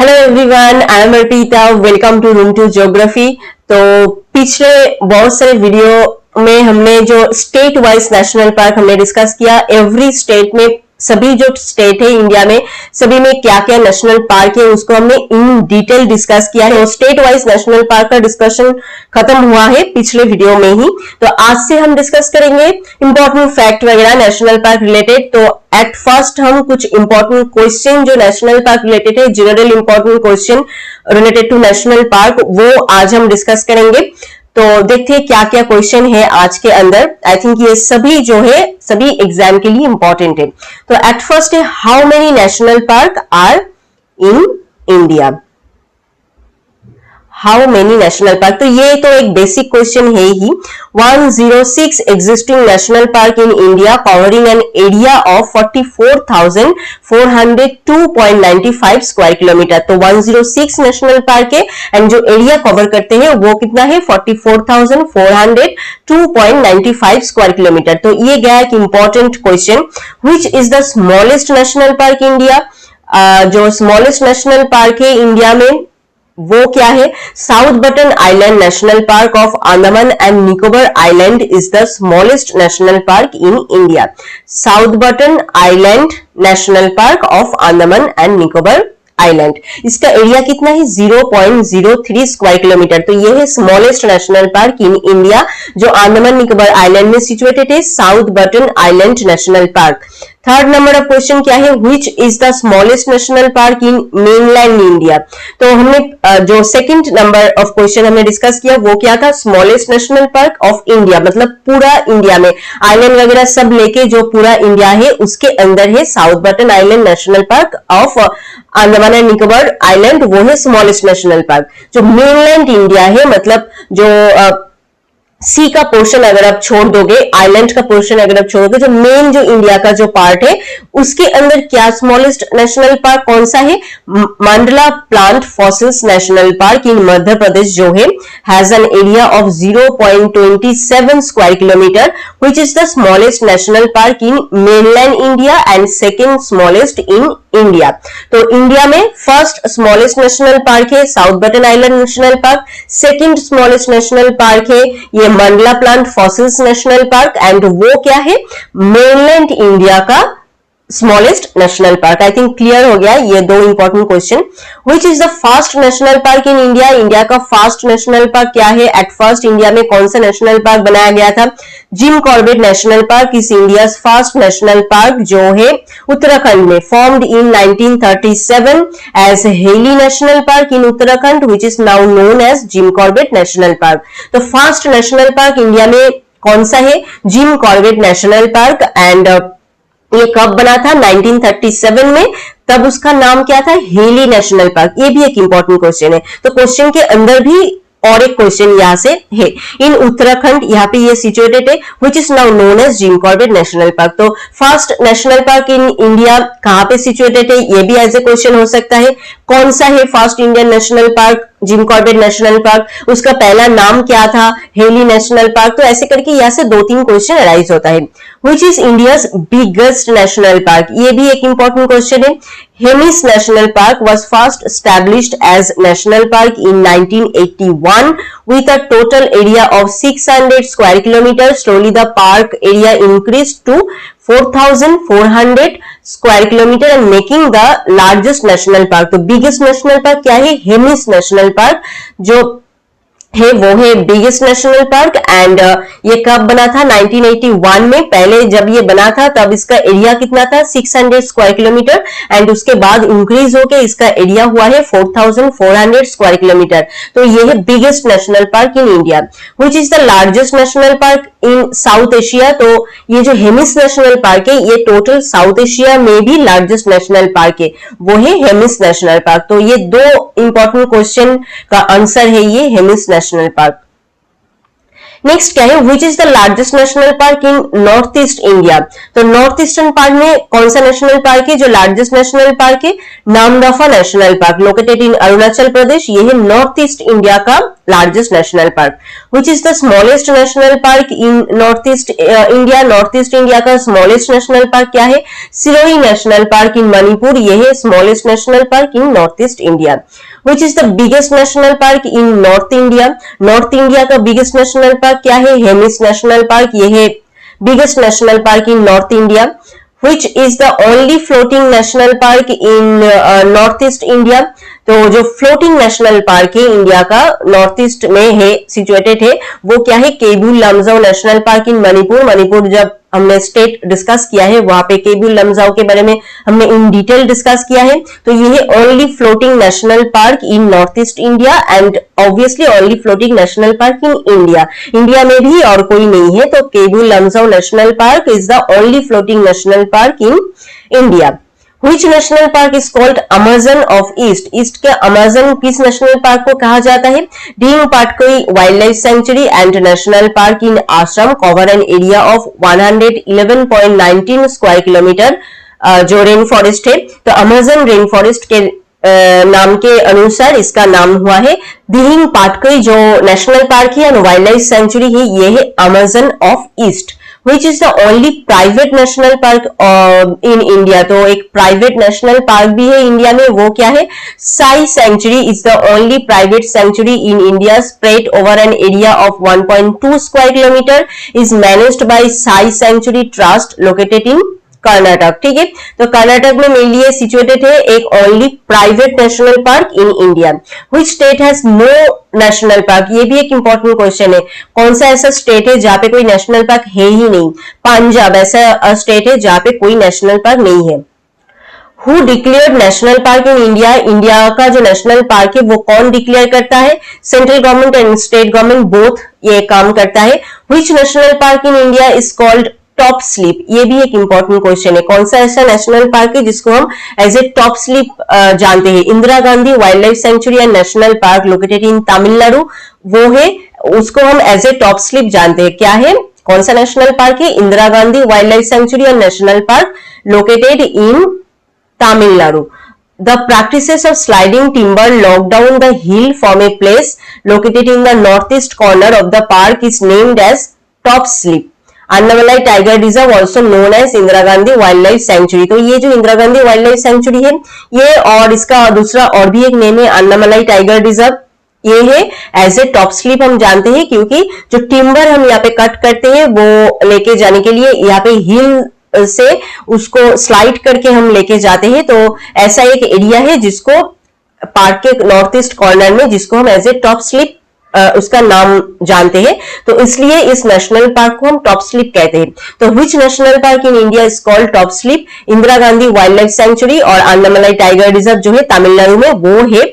Hello everyone, I am Arpita. Welcome to room to geography. तो पिछले बहुत सारे वीडियो में हमने जो स्टेट वाइज नेशनल पार्क हमने डिस्कस किया। एवरी स्टेट में, सभी जो स्टेट है इंडिया में, सभी में क्या क्या नेशनल पार्क है उसको हमने इन डिटेल डिस्कस किया है। स्टेट वाइज नेशनल पार्क का डिस्कशन खत्म हुआ है पिछले वीडियो में ही। तो आज से हम डिस्कस करेंगे इंपॉर्टेंट फैक्ट वगैरह नेशनल पार्क रिलेटेड। तो एट फर्स्ट हम कुछ इंपॉर्टेंट क्वेश्चन जो नेशनल पार्क रिलेटेड है, general important question related to national park, वो आज हम डिस्कस करेंगे। तो देखते हैं क्या क्या क्वेश्चन है आज के अंदर। आई थिंक ये सभी जो है सभी एग्जाम के लिए इंपॉर्टेंट है। तो एट फर्स्ट है, how many national park are in India? How many national park, तो ये तो एक बेसिक क्वेश्चन है ही। 106 existing national park in India covering an area of 44,402.95 square kilometre. तो 106 नेशनल पार्क है एंड जो एरिया कवर करते हैं वो कितना है? 44,402.95 स्क्वायर किलोमीटर। तो ये गया एक important question. Which is the smallest national park India? जो स्मॉलेस्ट नेशनल पार्क है इंडिया में वो क्या है? South Button Island national park of Andaman and Nicobar island is the smallest national park in India. South Button Island national park of Andaman and Nicobar island, इसका area कितना है? 0.03 square kilometre. तो ये है smallest national park in India जो Andaman Nicobar island में situated है, South Button Island national park. Third number of question क्या है? Which is the smallest national park in mainland India? तो हमने जो सेकंड नंबर ऑफ क्वेश्चन हमने डिस्कस किया वो क्या था? Smallest national park of India, मतलब पूरा इंडिया में आइलैंड वगैरह सब लेके जो पूरा इंडिया है उसके अंदर है South Button Island national park of Andaman and Nicobar island, वो है स्मॉलेस्ट नेशनल पार्क। जो मेनलैंड इंडिया है, मतलब जो सी का पोर्शन अगर आप छोड़ दोगे, आइलैंड का पोर्शन अगर आप छोड़ोगे, जो मेन जो इंडिया का जो पार्ट है उसके अंदर क्या स्मॉलेस्ट नेशनल पार्क कौन सा है? Mandla plant fossils national park in Madhya Pradesh जो है has an area of 0.27 square kilometre, which is the smallest national park in mainland India and second smallest in India. तो इंडिया में फर्स्ट स्मॉलेस्ट नेशनल पार्क है South Button Island national park, second smallest national park है ये Mandla plant fossils national park, and वो क्या है? Mainland India का smallest national park. I think clear हो गया ये दो important question. Which is the first national park in India? India का फर्स्ट नेशनल पार्क क्या है? एट फर्स्ट इंडिया में कौन सा नेशनल पार्क बनाया गया था? Jim Corbett national park is India first national park जो है उत्तराखंड में, formed in 1937 as Hailey national park in Uttarakhand, which is now known as Jim Corbett national park. तो फर्स्ट नेशनल पार्क इंडिया में कौन सा है? Jim Corbett national park. And ये कब बना था? 1937 में। तब उसका नाम क्या था? Heli national park. ये भी एक इंपॉर्टेंट क्वेश्चन है। तो क्वेश्चन के अंदर भी और एक क्वेश्चन यहां से है। इन उत्तराखंड यहाँ पे ये सिचुएटेड है, which is now known as Jim Corbett national park. तो first national park in India कहां पे सिचुएटेड है? ये भी एज ए क्वेश्चन हो सकता है। कौन सा है first Indian national park? Gym Corbett national park. उसका पहला नाम क्या था? Heli national park. तो ऐसे करके यहां से दो तीन क्वेश्चन अराइज होता है। Which is India's biggest national park? ये भी एक इंपॉर्टेंट क्वेश्चन है। Hemis national park was first established as national park in 1981 with a total area of 600 square kilometers. Slowly the park area increased to 4,400 square kilometer and making the largest national park. तो biggest national park क्या है? Hemis national park जो है वो है biggest national park. And ये कब बना था? 1981 में। पहले जब ये बना था तब इसका एरिया कितना था? 600 स्क्वायर किलोमीटर, एंड उसके बाद इंक्रीज होके इसका एरिया हुआ है 4,400 स्क्वायर किलोमीटर। तो ये है biggest national park in India. Which is the largest national park in south Asia? तो ये जो हेमिस नेशनल पार्क है ये टोटल साउथ एशिया में भी लार्जेस्ट नेशनल पार्क है, वो है हेमिस नेशनल पार्क। तो ये दो इंपॉर्टेंट क्वेश्चन का आंसर है ये हेमिस नेशनल पार्क। नेक्स्ट क्या है, which is the largest national park in north east India. तो नॉर्थ ईस्टर्न पार्ट में कौन सा नेशनल पार्क है जो लार्जेस्ट नेशनल पार्क है? Namdapha national park, located in Arunachal Pradesh. ये है नॉर्थ ईस्ट इंडिया का largest national park. Which is the smallest national park in north east India. North east India का स्मॉलेस्ट नेशनल पार्क क्या है? Sirohi national park in Manipur. ये है smallest national park in north east India. Which is the biggest national park in north India. North India का biggest national park क्या है? Hemis national park. ये है biggest national park in north India. Which is the only floating national park in north east India. तो जो floating national park है India का north east में है, सिचुएटेड है, वो क्या है? Keibul Lamjao national park in Manipur. Manipur जब हमने स्टेट डिस्कस किया है वहां पे केबुल लमजाओ के बारे में हमने इन डिटेल डिस्कस किया है। तो ये है only floating national park in north east India and obviously only floating national park in India. India में भी और कोई नहीं है, तो Keibul Lamjao national park is the only floating national park in India. Which national park is called Amazon of East? East के Amazon किस national park को कहा जाता है? Dehing Patkai wild life sanctuary and national park in Assam cover N area of 111.19 square kilometre जो rain forest है। तो Amazon rain forest के नाम के अनुसार इसका नाम हुआ है दिहिंग पाटकोई जो नेशनल पार्क है और वाइल्ड लाइफ सेंचुरी है, ये है Amazon of east. Which is the only private national park in India? तो एक प्राइवेट नेशनल पार्क भी है इंडिया में, वो क्या है? Sai sanctuary is the only private sanctuary in India spread over an area of 1.2 square kilometre, is managed by Sai sanctuary trust located in Karnataka. ठीक है, तो कर्नाटक में मेनली सिचुएटेड है एक only private national park in India. Which state has no national park? ये भी एक important question है। कौन सा ऐसा स्टेट है जहां पे कोई नेशनल पार्क है ही नहीं? पंजाब ऐसा स्टेट है जहां पे कोई नेशनल पार्क नहीं है। Who declared national park in India? India का जो नेशनल पार्क है वो कौन डिक्लेयर करता है? Central government and state government both ये काम करता है। Which national park in India is called top slip? ये भी एक इंपॉर्टेंट क्वेश्चन है। कौन सा ऐसा नेशनल पार्क है जिसको हम एज ए टॉप स्लिप जानते हैं? Indira Gandhi wild life sanctuary and national park located इन तमिलनाडु, वो है, उसको हम एज ए टॉप स्लिप जानते हैं। क्या है, कौन सा नेशनल पार्क है? Indira Gandhi wild life sanctuary and national park located in Tamil Nadu. The practices of sliding timber locked down the hill from a place located in the northeast corner of the park is named as top slip. Annamalai tiger reserve also known as Indira Gandhi wild life sanctuary. तो ये जो Indira Gandhi wild life sanctuary है ये, और इसका दूसरा और भी एक नेम है अन्नामलाई टाइगर रिजर्व, ये है एज ए टॉप स्लिप हम जानते हैं क्योंकि जो टिम्बर हम यहाँ पे कट करते हैं वो लेके जाने के लिए यहाँ पे हिल से उसको स्लाइड करके हम लेके जाते हैं। तो ऐसा एक एरिया है जिसको पार्क के नॉर्थ ईस्ट कॉर्नर में जिसको हम एज ए टॉप स्लिप उसका नाम जानते हैं, तो इसलिए इस नेशनल पार्क को हम टॉप स्लिप कहते हैं। तो which national park in India is called top slip? Indira Gandhi wild life sanctuary और अन्नामलाई टाइगर रिजर्व जो है तमिलनाडु में वो है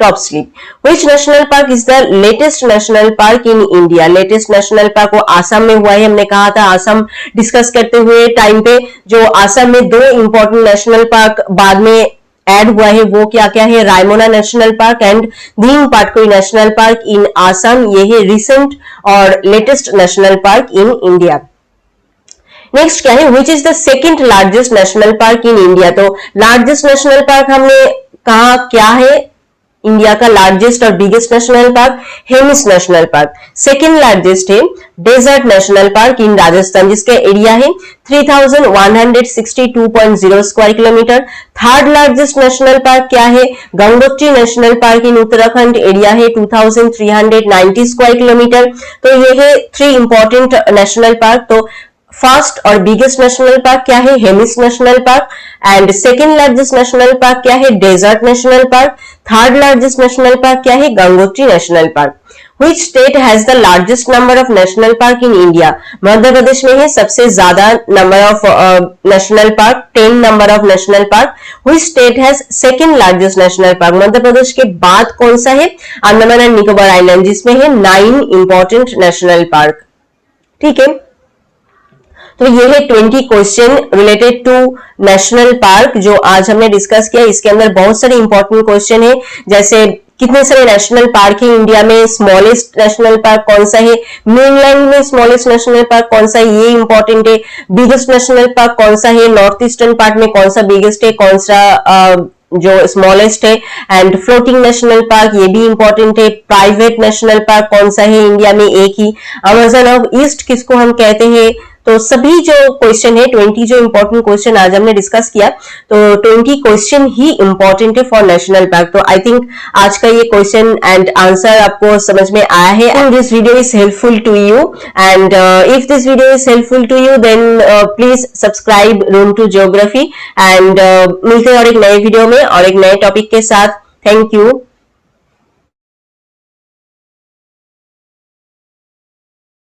top slip. Which national park is the latest national park in India? Latest national park वो आसाम में हुआ है। हमने कहा था आसाम डिस्कस करते हुए टाइम पे जो आसाम में दो इंपॉर्टेंट नेशनल पार्क बाद में ऐड हुआ है वो क्या क्या है? Raimona national park and Dehing Patkai national park in Assam. ये है रिसेंट और latest national park in India. Next क्या है, which is the second largest national park in India? तो लार्जेस्ट नेशनल पार्क हमने कहा क्या है इंडिया का लार्जेस्ट और biggest national park? Hemis national park. Second largest है desert national park in Rajasthan जिसका एरिया है 3162.0 square kilometre. Third largest national park क्या है? Gangotri national park in Uttarakhand, area है 2390 स्क्वायर किलोमीटर। तो ये है थ्री इंपॉर्टेंट नेशनल पार्क। तो फर्स्ट और बिगेस्ट नेशनल पार्क क्या है? Hemis national park. And second largest national park क्या है? Desert national park. Third largest national park क्या है? Gangotri national park. Which state has the largest number of national park in India? Madhya Pradesh में है सबसे ज्यादा number of national park, 10 number of national park. Which state has second largest national park? Madhya Pradesh के बाद कौन सा है? अंडमान एंड निकोबार आइलैंड जिसमें है 9 इंपॉर्टेंट नेशनल पार्क। ठीक है, तो ये है 20 question related to national park जो आज हमने डिस्कस किया। इसके अंदर बहुत सारे इंपॉर्टेंट क्वेश्चन है जैसे कितने सारे नेशनल पार्क है इंडिया में, स्मॉलेस्ट नेशनल पार्क कौन सा है, मेनलैंड में स्मॉलेस्ट नेशनल पार्क कौन सा है, ये इंपॉर्टेंट है। बिगेस्ट नेशनल पार्क कौन सा है, नॉर्थ ईस्टर्न पार्ट में कौन सा बिगेस्ट है, कौन सा जो स्मॉलेस्ट है। एंड फ्लोटिंग नेशनल पार्क, ये भी इंपॉर्टेंट है। प्राइवेट नेशनल पार्क कौन सा है इंडिया में, एक ही। अमेजन ऑफ ईस्ट किसको हम कहते हैं। तो सभी जो क्वेश्चन है 20 जो इंपॉर्टेंट क्वेश्चन आज हमने डिस्कस किया, तो 20 क्वेश्चन ही इंपॉर्टेंट है फॉर नेशनल पार्क। तो आई थिंक आज का ये क्वेश्चन एंड आंसर आपको समझ में आया है and this video is helpful to you and if this video is helpful to you then please subscribe room to geography and मिलते हैं और एक नए वीडियो में और एक नए टॉपिक के साथ। Thank you.